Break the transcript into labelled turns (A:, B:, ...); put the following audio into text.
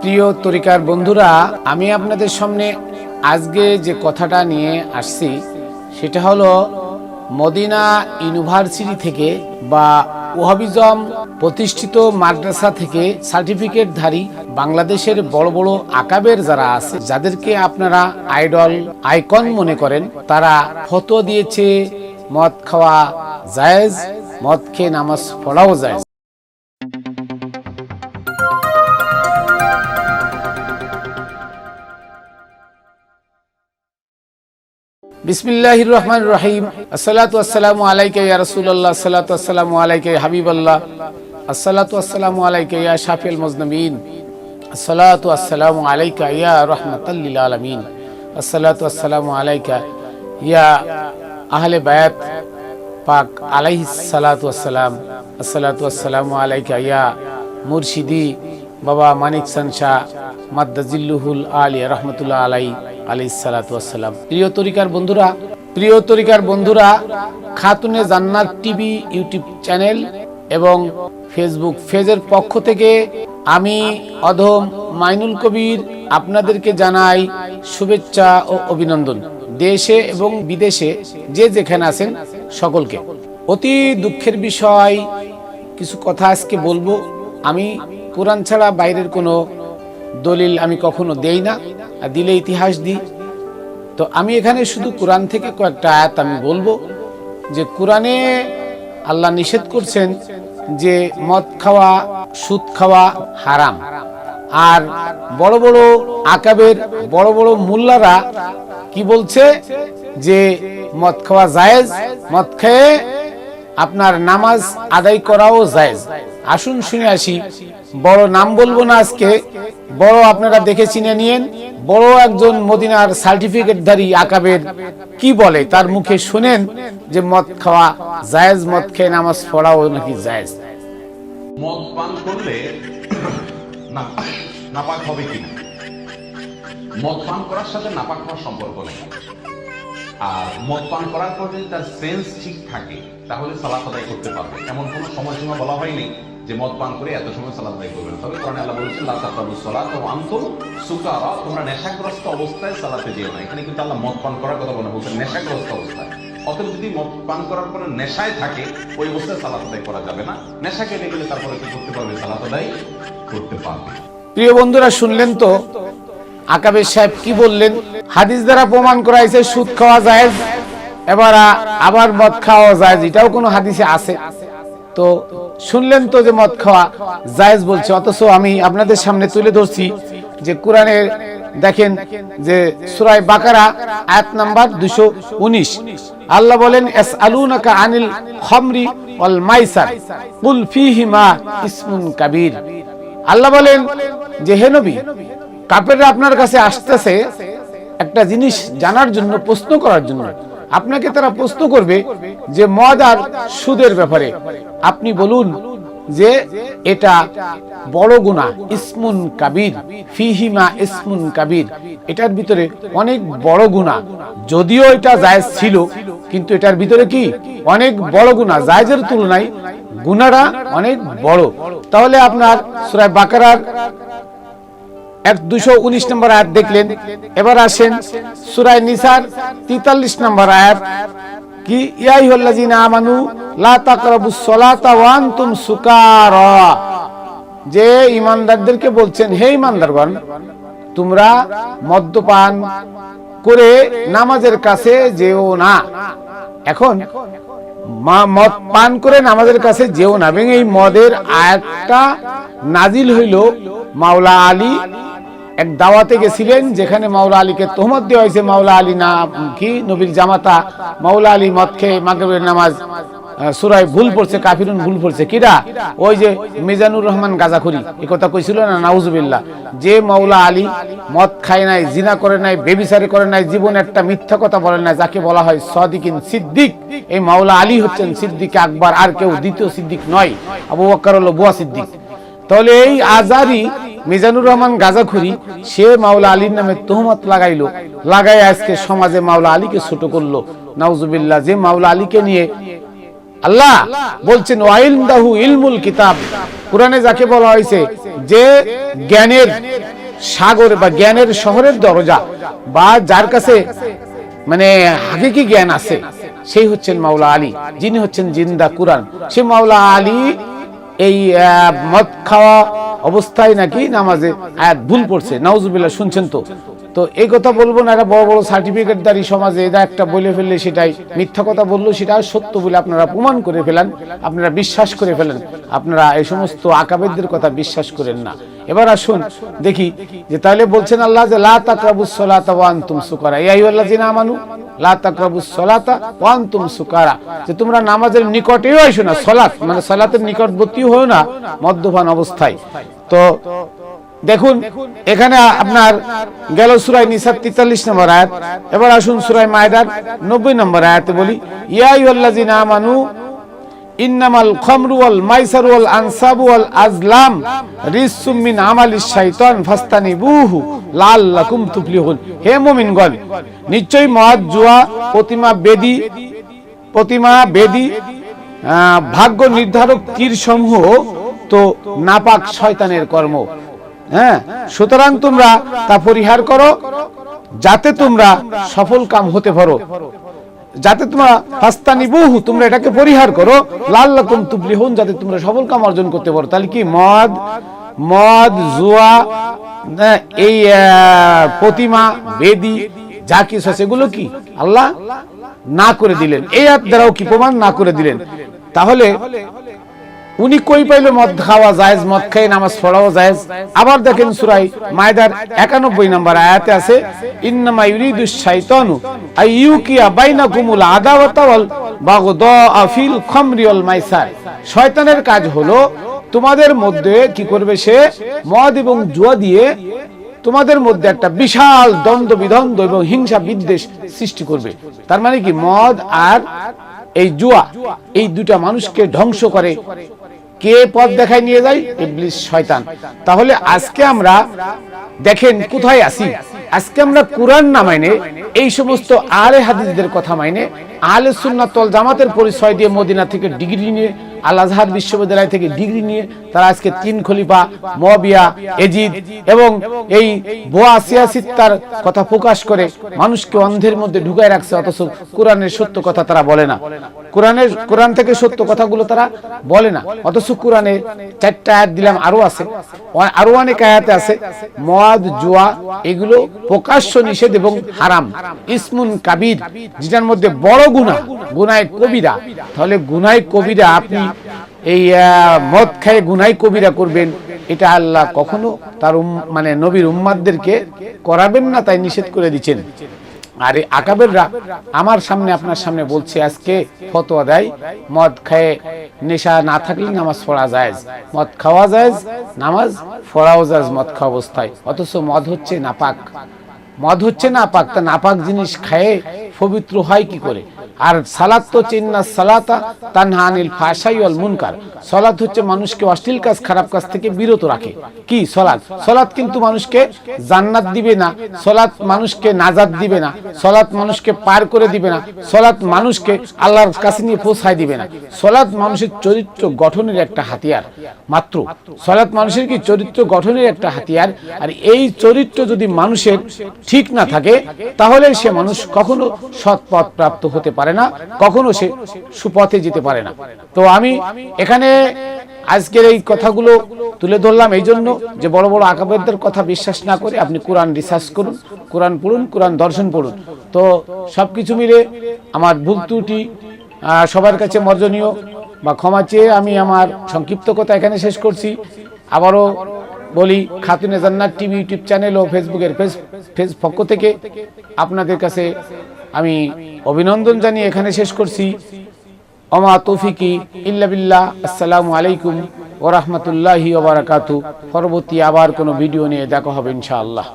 A: প্রিয় তরিকার বন্ধুরা, আমি আপনাদের সামনে আজকে যে কথাটা নিয়ে আসছি সেটা হলো মদিনা ইউনিভার্সিটি থেকে বা ওয়াহাবিজম প্রতিষ্ঠিত মাদ্রাসা থেকে সার্টিফিকেটধারী বাংলাদেশের বড় বড় আকাবের যারা আছে, যাদেরকে আপনারা আইডল আইকন মনে করেন, তারা ফতোয়া দিয়েছে মদ খাওয়া জায়েজ, মদ খেয়ে নামাজ পড়াও জায়েজ। বিসমিল্লাহির রহমানির রহিম। আসসালাতু ওয়াসসালামু আলাইকা ইয়া রাসূলুল্লাহ, আসসালাতু ওয়াসসালামু আলাইকা ইয়া হাবিবাল্লাহ, আসসালাতু ওয়াসসালামু আলাইকা ইয়া শাফিউল মুজনিবিন, আসসালাতু ওয়াসসালামু আলাইকা ইয়া রাহমাতাল লিল আলামিন, আসসালাতু ওয়াসসালামু আলাইকা ইয়া আহলে বায়াত পাক আলাইহিস সালাতু ওয়াসসালাম, আসসালাতু ওয়াসসালামু আলাইকা ইয়া মুর্শিদি বাবা মানিক শাহ মাদ্দাজিল্লুহুল আলিয়া রাহমাতুল্লাহ আলাইহিস সালাতু ওয়াসসালাম। প্রিয় তরিকার বন্ধুরা, খাতুনে জান্নাত টিভি ইউটিউব চ্যানেল এবং ফেসবুক পেজের পক্ষ থেকে আমি অধম মাইনুল কবির আপনাদেরকে জানাই শুভেচ্ছা ও অভিনন্দন। দেশে এবং বিদেশে যে যেখানে আছেন সকলকে। অতি দুঃখের বিষয়, কিছু কথা আজকে বলবো। আমি কোরআন ছাড়া বাইরের কোনো দলিল আমি কখনো দেই না, আর দিলে ইতিহাস দিই। তো আমি এখানে শুধু কোরআন থেকে কয়েকটা আয়াত আমি বলবো যে কোরআনে আল্লাহ নিষেধ করছেন যে মদ খাওয়া, সুদ খাওয়া হারাম। আর বড় বড় আকাবের বড় বড় মুল্লারা কি বলছে যে মদ খাওয়া জায়েজ, মদ খেয়ে আপনার নামাজ আদায় করাও জায়েজ। আসুন শুনে আসি। বড় নাম বলবো না আজকে, বড় আপনারা দেখে চিনে নিয়েন। বড় একজন মদিনার সার্টিফিকেটধারী আকাবের কি বলে তার মুখে শুনেন যে মদ খাওয়া জায়েজ, মদ খেয়ে নামাজ পড়াও নাকি জায়েজ।
B: মদ পান করলে নাপাক হবে কিনা? মদ পান করার সাথে নাপাক হওয়ার সম্পর্ক নেই। আর মদ পান করার পর যদি তার সেন্স ঠিক থাকে তাহলে সালাত আদায় করতে পারবে। এমন কোনো সময়সীমা বলা হয়নি যে মদ পান করে এত সময় সালাত আদায় করবেন। তবে কোরআনে আল্লাহ বলেছেন লা তাকরাবুস সালাত ওয়া আনতুম সুকারা, তোমরা নেশাগ্রস্ত অবস্থায় সালাতে যেও না। এখানে কিন্তু আল্লাহ মদ পান করার কথা বলে বলছেন নেশাগ্রস্ত অবস্থায়। অতএব যদি মদ পান করার পরে নেশায় থাকে ওই অবস্থায় সালাত আদায় করা যাবে না। নেশা কেটে গেলে তারপরে কি করতে পারবে? সালাত আদায় করতে পারবে।
A: প্রিয় বন্ধুরা, শুনলেন তো আকাবের সাহেব কি বললেন। হাদিস দ্বারা প্রমাণ করা হয়েছে সুদ খাওয়া জায়েজ, এবার আবার মদ খাওয়া জায়েজ, এটাও কোনো হাদিসে আছে। তো শুনলেন তো যে মদ খাওয়া জায়েজ বলছে, অথচ আমি আপনাদের সামনে তুলে ধরছি যে কোরআনের দেখেন যে সূরা বাকারা আয়াত নাম্বার 219 আল্লাহ বলেন ইয়াসআলুনাকা আনিল খামরি ওয়াল মাইসার কুল ফীহিমা ইসমুন কাবীর। আল্লাহ বলেন যে হে নবী, কাফেররা আপনার কাছে আসতেছে একটা জিনিস জানার জন্য, প্রশ্ন করার জন্য। আপনাকে তারা প্রশ্ন করবে যে মদ আর সুদের ব্যাপারে। আপনি বলুন যে এটা বড় গুনাহ, ইসমুন কাবীর, ফীহিমা ইসমুন কাবীর, এটার ভিতরে অনেক বড় গুনাহ। যদিও এটা জায়েজ ছিল, কিন্তু এটার ভিতরে কি অনেক বড় গুনাহ, জায়েজের তুলনায় গুনাহটা অনেক বড়। তাহলে আপনার সূরা বাকারার 219 নম্বর আয়াত দেখলেন। এবার আসেন সূরা নিসার 43 নম্বর আয়াত, কি ইয়া আইয়ুহাল্লাযিনা আমানু লা তাকরাবুস সালাতা ওয়া আনতুম সুকারা, যে ঈমানদারদেরকে বলছেন হে ঈমানদারগণ, তোমরা মদ্যপান করে নামাজের কাছে যেও না। এখন মদ পান করে নামাজের কাছে যেও না, এবং এই মদের আয়াতটা নাজিল হইল মাওলা আলী এক দাওয়াতে গেছিলেন, যেখানে মাওলা আলীকে তোহমত দেওয়া হয়েছে। মাওলা আলী না কি নবীর জামাতা, মাওলা আলী মদ খেয়ে মাগরিবের নামাজ সূরায় ভুল পড়ছে, কাফিরুন ভুল পড়ছে। কিরা? ওই যে মিজানুর রহমান গাজাখুরি এই কথা কইছিল না, নাউজুবিল্লাহ। যে মাওলা আলী মদ খায় নাই, জিনা করে নাই, বেবিচার করে নাই, জীবনে একটা মিথ্যা কথা বলেন নাই, যাকে বলা হয় সাদিকিন সিদ্দিক, এই মাওলা আলী হচ্ছেন সিদ্দিক আকবর, আর কেউ দ্বিতীয় সিদ্দিক নয়। আবু বকর হলো বুয়া সিদ্দিক। তাহলে এই আজারি মিজানুর রহমান গাজাখুরি সে মাওলা আলীর নামে তোহমত লাগাই আজকে সমাজে মাওলা আলীকে ছোট করলো, নাউজুবিল্লাহ। যে মাওলা আলীকে নিয়ে আল্লাহ বলছেন ওয়াইলদাহু ইলমুল কিতাব কোরআনে যাকে বলা হয়েছে যে জ্ঞানের সাগর বা জ্ঞানের শহরের দরজা, বা যার কাছে মানে হাকিকি জ্ঞান আছে, সেই হচ্ছেন মাওলা আলী, যিনি হচ্ছেন জিন্দা কোরআন। সে মাওলা আলী এই মদ খাওয়া অবস্থায় নাকি নামাজে আয়াত ভুল পড়ছে, নাউজুবিল্লাহ, শুনছেন তো? তো এই কথা বলবো না, এরা বড় বড় সার্টিফিকেটদারি সমাজে এরা একটা বলে ফেললে সেটাই মিথ্যা কথা বললো, সেটা সত্য বলে আপনারা প্রমাণ করে ফেলেন, আপনারা বিশ্বাস করে ফেলেন। আপনারা এই সমস্ত আকাবেরদের কথা বিশ্বাস করেন না। এবার আসুন দেখি যে তাহলে বলছেন আল্লাহ যে লা তাকরাবুস সালাতা ওয়া আনতুম সুকারা, ইয়া আইয়ুহাল্লাযিনা আমানু লা তাকরাবুস সালাতা ওয়া আনতুম সুকারা, যে তোমরা নামাজের নিকটেও আইসো না, সালাত মানে সালাতের নিকটবর্তী হও না মদ্যপান অবস্থায়। তো দেখুন এখানে আপনার গেল সূরা নিসার 43 নম্বর আয়াত। এবার আসুন সূরা মায়দার 90 নম্বর আয়াতে বলি, ইয়া আইয়ুহাল্লাযিনা আমানু ইন্নামাল খামরু ওয়াল মাইসারু ওয়াল আনসাবু ওয়াল আজলাম রিজসুম মিন আমালিশ শাইতান ফাস্তানিবুহু লাআল্লাকুম তুফলিহুন। হে মুমিনগণ, নিশ্চয়ই মদ, জুয়া, প্রতিমা বেদী ভাগ্য নির্ধারক তীর সমূহ তো নাপাক শয়তানের কর্ম। হ্যাঁ, সুতরাং তোমরা তা পরিহার করো যাতে তোমরা সফল কাম হতে পারো, যাতে তোমরা ফাস্তানিবুহু, তোমরা এটাকে পরিহার করো, লাআল্লাকুম তুফলিহুন, যাতে তোমরা সফল কাম অর্জন করতে পারো। তাহলে কি মদ, জুয়া, এই প্রতিমা বেদী যা কিছু আছে এগুলো কি আল্লাহ না করে দিলেন, এই আয়াত দ্বারাও কি প্রমাণ না করে দিলেন। তাহলে উনি কই পাইলো মদ খাওয়া জায়েজ, মদ খেয়ে নামাজ পড়াও জায়েজ? আবার দেখেন সূরা মায়দার 91 নম্বর আয়াতে আছে, ইন্নামা ইউরিদুশ শাইতানু আইয়ুকিয়া বাইনাকুমুল আদাওয়াতা ওয়াল বাগদা ফিল খামরি ওয়াল মাইসার। শয়তানের কাজ হলো তোমাদের মধ্যে কি করবে, সে মদ এবং জুয়া দিয়ে তোমাদের মধ্যে একটা বিশাল দ্বন্দ্ব বিদ্বন্দ্ব এবং হিংসা বিদ্বেষ সৃষ্টি করবে। তার মানে কি মদ আর এই জুয়া এই দুটা মানুষকে ধ্বংস করে। কে পথ দেখায় নিয়ে যায়? ইবলিস, শয়তান। তাহলে আজকে আমরা দেখেন কোথায় আছি। আজকে আমরা কোরআন না মাইনে এই সমস্ত আলে হাদিসদের কথা মাইনে আহলে সুন্নাত ওয়াল জামাতের পরিচয় দিয়ে মদিনা থেকে ডিগ্রি নিয়ে, আল আজহার বিশ্ববিদ্যালয় থেকে ডিগ্রি নিয়ে তারা আজকে 3 খলিফা, মুয়াবিয়া, এজিদ এবং এই বোয়া সিয়াসিত্তার কথা প্রকাশ করে মানুষকে অন্ধের মধ্যে ঢুকায় রাখছে, অথচ কোরআনের সত্য কথা তারা বলে না। কোরআন থেকে সত্য কথাগুলো তারা বলে না, অথচ কোরআনে 4টা আয়াত দিলাম, আরো আছে, আরো অনেক আয়াতে আছে মদ, জুয়া এগুলো প্রকাশ্য নিষেধ এবং হারাম, ইসমুন কাবীর, যেটার মধ্যে বড় গুনাহে কবিরা। তাহলে গুনাহে কবিরা আপনি এই মদ খেয়ে গুনাহে কবিরা করবেন, এটা আল্লাহ কখনো তার মানে নবীর উম্মাতদেরকে করাবেন না, তাই নিষেধ করে দিচ্ছেন। আর এই আকাবেররা আমার সামনে আপনার সামনে বলছে আজকে ফতোয়া দেয় মদ খেয়ে নেশা না থাকলে নামাজ পড়া জায়েজ, মদ খাওয়া জায়েজ, নামাজ পড়াও জায়েজ মদ খাওয়া অবস্থায়, অথচ মদ হচ্ছে নাপাক। মদ হচ্ছে নাপাক, তা নাপাক জিনিস খেয়ে পবিত্র হয় কি করে? আর সালাত তো চিন্না সালাতা তানহা আনিল ফাহশাই ওয়াল মুনকার, সালাত হচ্ছে মানুষকে অশ্লীল কাজ, খারাপ কাজ থেকে বিরত রাখে। কি সালাত? সালাত কিন্তু মানুষকে জান্নাত দিবে না, সালাত মানুষকে নাজাত দিবে না, সালাত মানুষকে পার করে দিবে না, সালাত মানুষকে আল্লাহর কাছে নিয়ে পৌঁছায় দিবে না। সালাত মানুষের চরিত্র গঠনের একটা হাতিয়ার মাত্র। সালাত মানুষের কি চরিত্র গঠনের একটা হাতিয়ার। আর এই চরিত্র যদি মানুষের ঠিক না থাকে তাহলে সে মানুষ কখনো সৎ পথ প্রাপ্ত হতে পারে না, কখনো সে সুপথে যেতে পারে না। তো আমি এখানে আজকের এই কথাগুলো তুলে ধরলাম এই জন্য যে বড় বড় আকাবেরদের কথা বিশ্বাস না করে আপনি কোরআন রিসার্চ করুন, কোরআন পড়ুন, কোরআন দর্শন পড়ুন। তো সবকিছু মিলে আমার ভুল ত্রুটি সবার কাছে মার্জনীয় বা ক্ষমা চেয়ে আমি আমার সংক্ষিপ্ত কথা এখানে শেষ করছি। আবারও বলি, খাতুনে জান্নাত টিভি ইউটিউব চ্যানেল ও ফেসবুকের পেজ পক্ষ থেকে আপনাদের কাছে আমি অভিনন্দন জানিয়ে এখানে শেষ করছি। ওমা তৌফিকি ইল্লা বিল্লাহ। আসসালামু আলাইকুম ওয়া রাহমাতুল্লাহি ওয়া বারাকাতুহু। পরবর্তী আবার কোনো ভিডিও নিয়ে দেখা হবে ইনশাআল্লাহ।